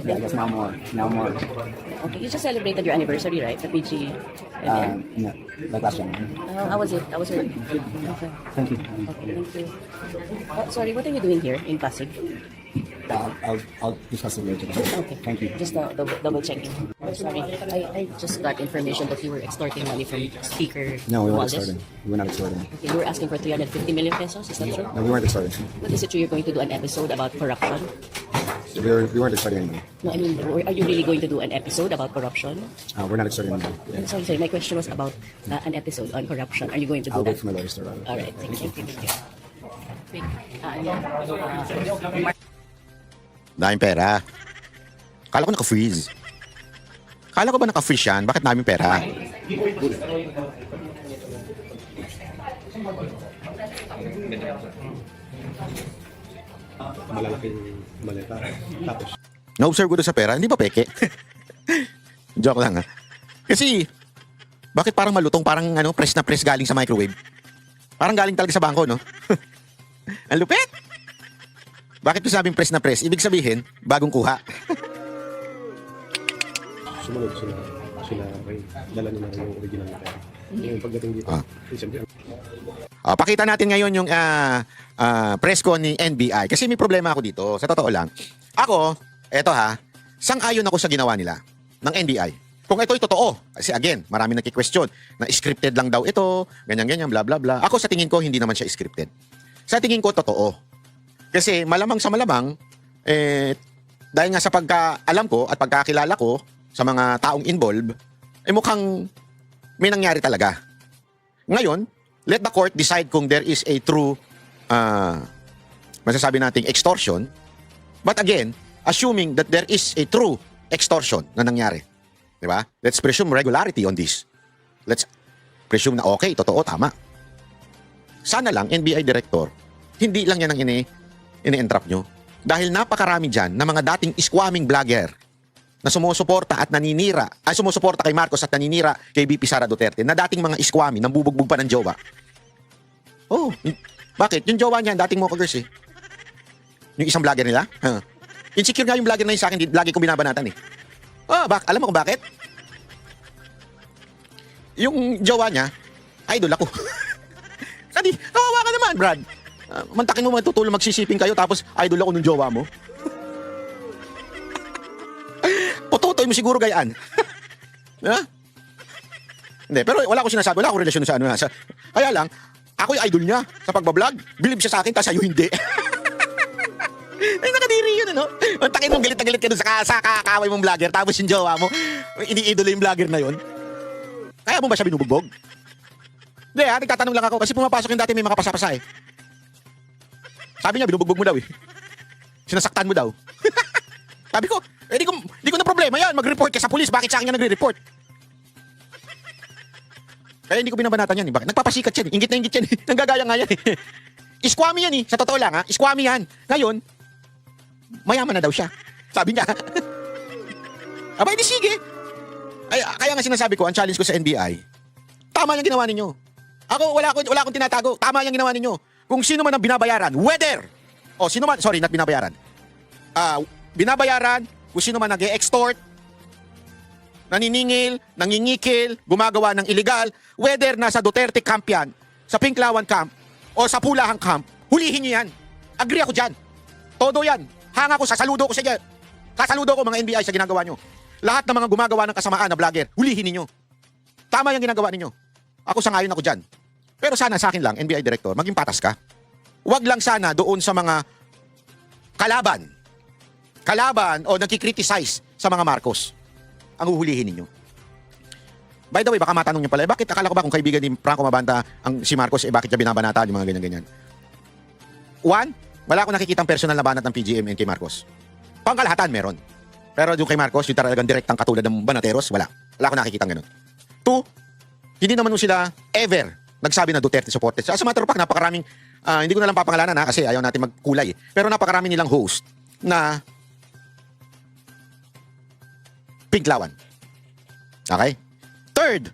Yeah, I guess now more. Okay, you just celebrated your anniversary, right? The PG event. Yeah, like last January. How was it? How was your... Okay. Thank you. Okay, thank you. Sorry, what are you doing here in Pasig? I'll discuss it later. Okay. Thank you. Just double checking. Sorry, I just got information that you were extorting money from Speaker No, we weren't Romualdez. extorting. We were not extorting. Okay, you were asking for 350 million pesos, is that true? No, we weren't extorting. But is it true you're going to do an episode about corruption? We weren't extorting anyone. No, I mean, are you really going to do an episode about corruption? We're not extorting anyone. I'm sorry, my question was about an episode on corruption. Are you going to do I'll that? wait for my lawyers to arrive. All right, thank you. Thank you. Wait, Daming pera. Kala ko naka-freeze. Kala ko ba naka-freeze yan? Bakit daming pera? Malalaking maleta. Tapos, Na-observe ko doon sa pera, hindi ba peke? Joke lang ha. Kasi, bakit parang malutong, parang press na press galing sa microwave? Parang galing talaga sa bangko, no? Ang lupit! Bakit ko sabing press na press? Ibig sabihin, bagong kuha. sumunod sila kay dala nila yung original na pera. Yung pagdating dito, siyempre, Pakita natin ngayon yung press ko ni NBI. Kasi may problema ako dito. Sa totoo lang. Ako, eto ha, sang-ayon ako sa ginawa nila ng NBI. Kung ito'y totoo. Kasi again, marami nagki-question na scripted lang daw ito, ganyan-ganyan, bla bla bla. Ako sa tingin ko, hindi naman siya scripted. Sa tingin ko, totoo. Kasi malamang sa malamang, dahil nga sa pagkaalam ko at pagkakilala ko sa mga taong involved, mukhang may nangyari talaga. Ngayon, let the court decide kung there is a true, masasabi nating extortion. But again, assuming that there is a true extortion na nangyari. Diba? Let's presume regularity on this. Let's presume na okay, totoo, tama. Sana lang, NBI Director, hindi lang yan ang ini-entrap nyo. Dahil napakarami dyan na mga dating squamming vlogger na sumusuporta at naninira, sumusuporta kay Marcos at naninira kay VP Sara Duterte, na dating mga squammy, nang bubugbog pa ng jowa. Oh, bakit? Yung jowa niya, dating Mocha Girls eh. Yung isang vlogger nila? Insecure nga yung vlogger na yun sa akin, lagi kong binabanatan eh. Alam mo kung bakit? Yung jowa niya, idol ako. Kasi, kawawa ka naman, Brad. Mantakin mo matutulong magsisiping kayo tapos idol ako ng jowa mo. Pututoy mo siguro gayaan. Ha? Hindi, pero wala akong sinasabi, wala akong relasyon sa ano. Kaya lang, ako yung idol niya sa pagbablog. Believe siya sa akin, tapos sa'yo hindi. Ay, nakadiri yun, ano? Mantakin mo, galit na galit ka dun sa kakaway mong vlogger, tapos yung jowa mo, iniidolo yung vlogger na yun. Kaya mo ba siya binubugbog? Hindi, nagtatanong lang ako, kasi pumapasok yung dati may mga pasapasa eh. Sabi niya, binubugbog mo daw eh. Sinasaktan mo daw. Sabi ko, di ko na problema yan. Mag-report ka sa pulis. Bakit sa akin nga nagre-report? Kaya hindi ko binabanatan yan. Bakit? Nagpapasikat yan. Ingit na ingit yan. Nanggagaya nga yan. Iskwami yan eh. Sa totoo lang ha. Iskwami yan. Ngayon, mayaman na daw siya. Sabi niya. Aba, hindi sige. Kaya nga sinasabi ko, ang challenge ko sa NBI, tama yung ginawa ninyo. Ako, wala akong tinatago. Tama yung ginawa ninyo. Kung sino man ang binabayaran, whether, sino man, sorry, not binabayaran. Binabayaran, kung sino man nag-extort, naniningil, nangingikil, gumagawa ng illegal, whether nasa Duterte camp yan, sa Pinklawan camp, o sa Pulahang camp, hulihin niyo yan. Agree ako dyan. Todo yan. Hanga ko, sasaludo ko sa inyo. Sasaludo ko mga NBI sa ginagawa nyo. Lahat ng mga gumagawa ng kasamaan na vlogger, hulihin ninyo. Tama yung ginagawa ninyo. Ako sangayon ako dyan. Pero sana sa akin lang, NBI Director, maging patas ka. Huwag lang sana doon sa mga kalaban o nagkikriticize sa mga Marcos ang uhulihin ninyo. By the way, baka matanong niyo pala, bakit akala ko ba kung kaibigan ni Franco Mabanta si Marcos, bakit niya binabanata yung mga ganyan-ganyan? One, wala akong nakikitang personal na banat ng PGM and kay Marcos. Pangkalahatan, meron. Pero yung kay Marcos, yung talagang direktang katulad ng Banateros, wala. Wala akong nakikitang ganun. Two, hindi naman sila ever nagsabi na Duterte supported. As a matter of fact, napakaraming, hindi ko na lang papangalanan kasi ayaw natin magkulay. Pero napakarami nilang host na Pinklawan. Okay? Third,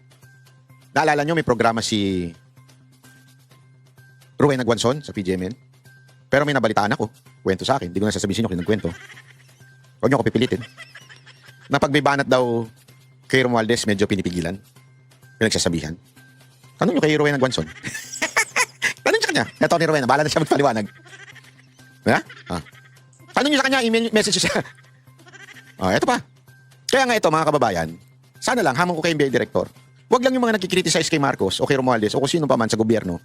naalala nyo may programa si Rowena Guanzon sa PGMN. Pero may nabalitaan ako. Kwento sa akin. Hindi ko na sasabihin sino kinagkwento. Huwag nyo ako pipilitin. Na pag may banat daw kay Romualdez, medyo pinipigilan. Pinagsasabihan. Tanong nyo kay Rowena Guanzon. Tanong nyo sa kanya. Ito ni Rowena, bahala na siya magpaliwanag. Ha? Tanong nyo sa kanya, email message siya. Ito pa. Kaya nga ito mga kababayan, sana lang, hamon ko kay NBI Director, wag lang yung mga nagkikriticize kay Marcos o kay Romualdez o kung sino pa man sa gobyerno,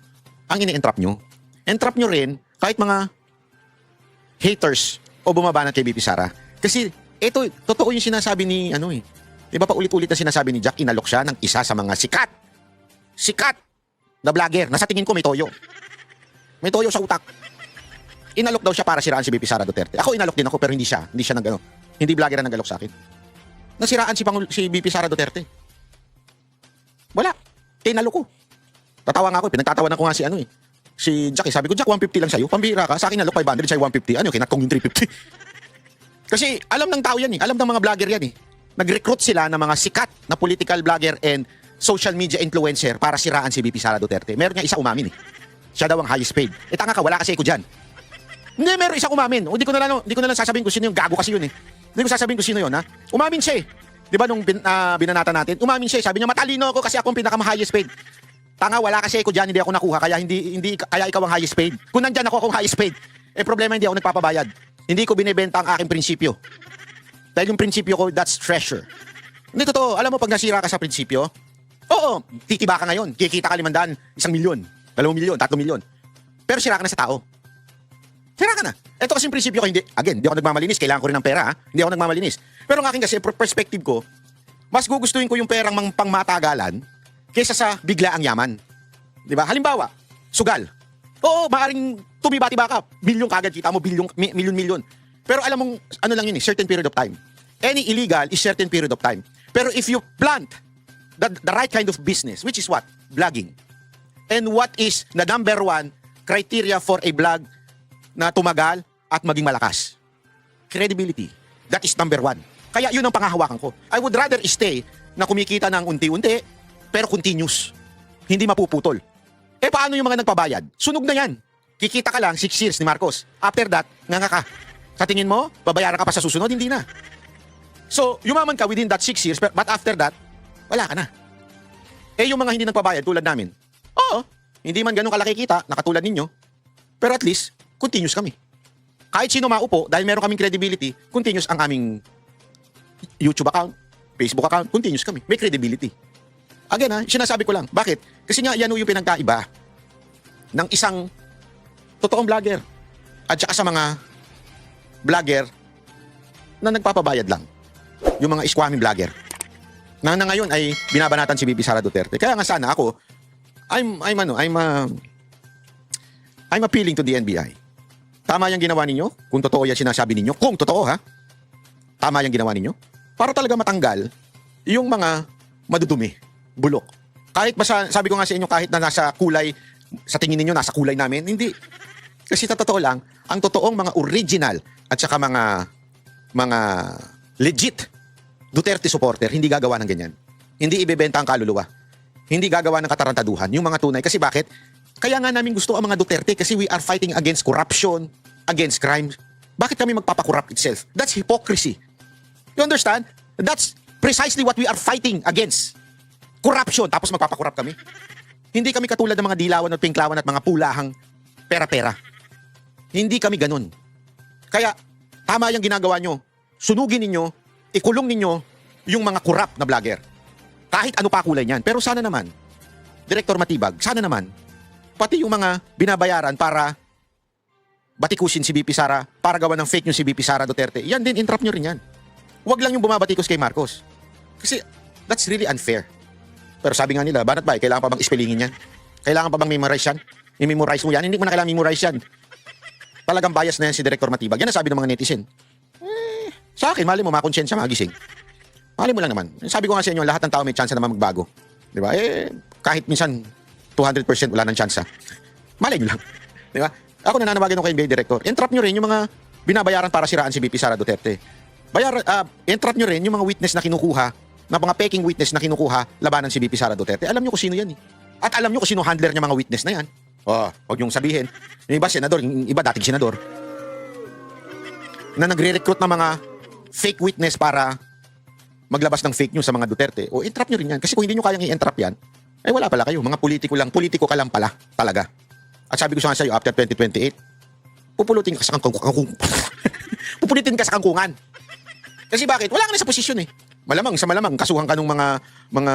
ang ini-entrap nyo. Entrap nyo rin kahit mga haters o bumabanat kay BP Sara. Kasi ito, totoo yung sinasabi ni, di ba pa ulit-ulit na sinasabi ni Jack, inalok siya ng isa sa mga sikat na vlogger na sa tingin ko may toyo. May toyo sa utak. Inalok daw siya para siraan si BP Sara Duterte. Ako inalok din ako pero hindi siya hindi vlogger na nag-alok sa akin. Nasiraan si BP Sara Duterte. Wala. Tinalo ko. Tatawa nga ako. Pinagtatawanan ko nga si Jack. Sabi ko, Jack, 150 lang sa'yo. Pambira ka. Sa akin nalok 500, sa'yo 150. Kinat kong yung 350. Kasi alam ng tao yan Alam ng mga vlogger yan Nag-recruit sila ng mga sikat na political vlogger and social media influencer para siraan si BP Sara Duterte. Meron nga isa umamin Siya daw ang highest paid. Tanga ka, wala kasi ako dyan. Hindi, meron isang umamin. Hindi ko na lang sasabihin kung sino yung gago kasi yun Hindi ko sasabihin kung sino yun, ha? Umamin siya Di ba nung binanata natin? Umamin siya Sabi niya, matalino ako kasi ako ang pinaka-highest paid. Tanga, wala kasi ako dyan, hindi ako nakuha. Kaya kaya ikaw ang highest paid. Kung nandyan ako akong highest paid, problema hindi ako nagpapabayad. Hindi ko binibenta ang aking prinsipyo. Dahil yung prinsipyo ko, that's treasure. Hindi totoo. Alam mo, pag nasira ka sa prinsipyo, oo, titiba ka ngayon. Kikita ka 500, 1 milyon, 2 milyon, 3 milyon. Pero sira ka na sa tao. Sira ka na. Ito kasi yung prinsipyo ko, hindi ako nagmamalinis. Kailangan ko rin ng pera, ha? Hindi ako nagmamalinis. Pero ang akin kasi, perspective ko, mas gugustuhin ko yung perang pangmatagalan kaysa sa biglaang yaman. Di ba? Halimbawa, sugal. Oo, maaring tumibatiba ka. Bilyon kagad kita mo, milyon. Pero alam mong, lang yun certain period of time. Any illegal is certain period of time. Pero if you plant the right kind of business, which is what? Vlogging. And what is the number one criteria for a vlog na tumagal at maging malakas? Credibility. That is number one. Kaya yun ang pangahawakan ko. I would rather stay na kumikita ng unti-unti, pero continuous. Hindi mapuputol. Paano yung mga nagpabayad? Sunog na yan. Kikita ka lang 6 years ni Marcos. After that, nga ka. Sa tingin mo, babayaran ka pa sa susunod? Hindi na. So, yumaman ka within that 6 years, but after that, wala ka na. Eh, yung mga hindi nagpabayad tulad namin, oo, hindi man ganun kalaki kita, nakatulad ninyo, pero at least, continuous kami. Kahit sino maupo, dahil meron kaming credibility, continuous ang aming YouTube account, Facebook account, continuous kami. May credibility. Again sinasabi ko lang. Bakit? Kasi nga, yan yung pinagkaiba ng isang totoong vlogger at saka sa mga vlogger na nagpapabayad lang. Yung mga squammy vlogger. Na ngayon ay binabanatan si VP Sara Duterte. Kaya nga sana ako, I'm appealing to the NBI. Tama yung ginawa ninyo, kung totoo yan sinasabi ninyo, kung totoo tama yung ginawa ninyo, para talaga matanggal yung mga madudumi, bulok. Kahit sabi ko nga sa inyo, kahit na nasa kulay, sa tingin ninyo nasa kulay namin, hindi. Kasi sa totoo lang, ang totoong mga original at saka mga legit Duterte supporter, hindi gagawa ng ganyan. Hindi ibebenta ang kaluluwa. Hindi gagawa ng katarantaduhan. Yung mga tunay. Kasi bakit? Kaya nga namin gusto ang mga Duterte kasi we are fighting against corruption, against crime. Bakit kami magpapakorrupt itself? That's hypocrisy. You understand? That's precisely what we are fighting against. Corruption, tapos magpapakorrupt kami. Hindi kami katulad ng mga dilawan at pinklawan at mga pulahang pera-pera. Hindi kami ganun. Kaya, tama yung ginagawa nyo. Sunugin ninyo, ikulong ninyo yung mga corrupt na vlogger. Kahit ano pa kulay niyan. Pero sana naman, Director Matibag, sana naman, pati yung mga binabayaran para batikusin si VP Sara, para gawa ng fake news si VP Sara Duterte, yan din, entrap nyo rin yan. Huwag lang yung bumabatikos kay Marcos. Kasi that's really unfair. Pero sabi nga nila, banat ba, kailangan pa bang ispelingin yan? Kailangan pa bang memorize yan? I-memorize mo yan? Hindi mo na kailangan memorize yan. Talagang bias na yan si Director Matibag. Yan ang sabi ng mga netizen. Sa akin, mali mo, makonsensya, magising. Mali mo lang naman. Sabi ko nga sa inyo, lahat ng tao may chance naman magbago. Di ba? Kahit minsan, 200% wala ng chance. Mali nyo lang. Di ba? Ako nananawagan ko kay NBA Director. Entrap nyo rin yung mga binabayaran para siraan si VP Sara Duterte. Entrap nyo rin yung mga witness na kinukuha, na mga peking witness na kinukuha labanan si VP Sara Duterte. Alam nyo kung sino yan At alam nyo kung sino handler niya mga witness na yan. Huwag nyong sabihin. Yung iba senador, yung iba dating senador. Na nagre-recruit ng mga fake witness para maglabas ng fake news sa mga Duterte. Entrap nyo rin yan. Kasi kung hindi nyo kayang i-entrap yan, wala pala kayo. Mga politiko lang. Politiko ka lang pala. Talaga. At sabi ko sa sa'yo, after 2028, pupulutin ka sa pupulitin ka sa kangkungan. Kasi bakit? Wala ka na sa posisyon Malamang, kasuhan ka ng mga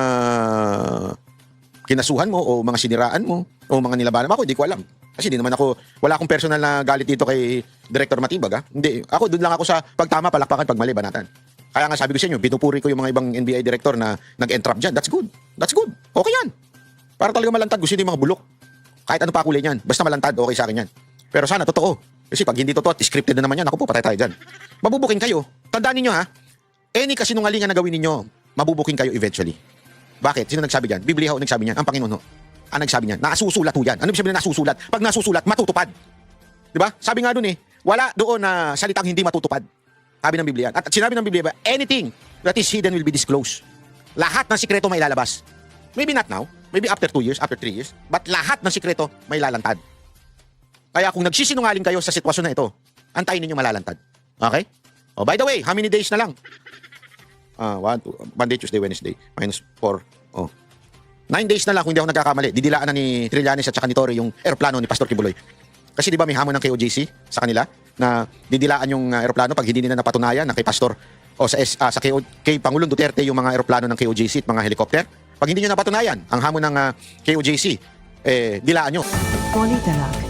kinasuhan mo o mga siniraan mo o mga nilabanan mo. Ako, hindi ko alam. Kasi di naman wala akong personal na galit dito kay Director Matibag. Hindi. Ako, doon lang ako sa pagtama, palakpakan, pagmali, banatan. Kaya nga sabi ko sa inyo, pinupuri ko yung mga ibang NBI director na nag-entrap dyan. That's good. That's good. Okay yan. Para talaga malantad, gusto yung mga bulok. Kahit ano pa kulay niyan. Basta malantad, okay sa akin yan. Pero sana, totoo. Kasi pag hindi totoo at scripted na naman yan, ako po, patay tayo dyan. Mabubuking kayo. Tandaan ninyo any kasinungalingan na gawin ninyo, mabubuking kayo eventually. Bakit? Sino nagsabi dyan? Biblia ho nagsabi niyan. Ang Panginoon ho. Ang nagsabi niyan. Nasusulat ho yan. Ano ibig sabihin na nasusulat? Pag nasusulat, matutupad. Diba? Sabi nga dun wala doon na salitang hindi matutupad. Sabi ng Biblia. At sinabi ng Biblia, anything that is hidden will be disclosed. Lahat ng sikreto may lalabas. Maybe not now. Maybe after 2 years, after 3 years. But lahat ng sikreto may lalantad. Kaya kung nagsisinungaling kayo sa sitwasyon na ito, antayin ninyo malalantad. Okay? By the way, how many days na lang? Monday, Tuesday, Wednesday. -4. 9 days na lang kung hindi ako nagkakamali. Didilaan na ni Trillanes at saka ni Torre yung aeroplano ni Pastor Kibuloy. Kasi di ba may hamon ng KOJC sa kanila na didilaan yung aeroplano pag hindi nila napatunayan na kay Pastor o kay Pangulong Duterte yung mga aeroplano ng KOJC at mga helicopter. Pag hindi nyo napatunayan ang hamon ng KOJC, dilaan nyo. Polly Talak.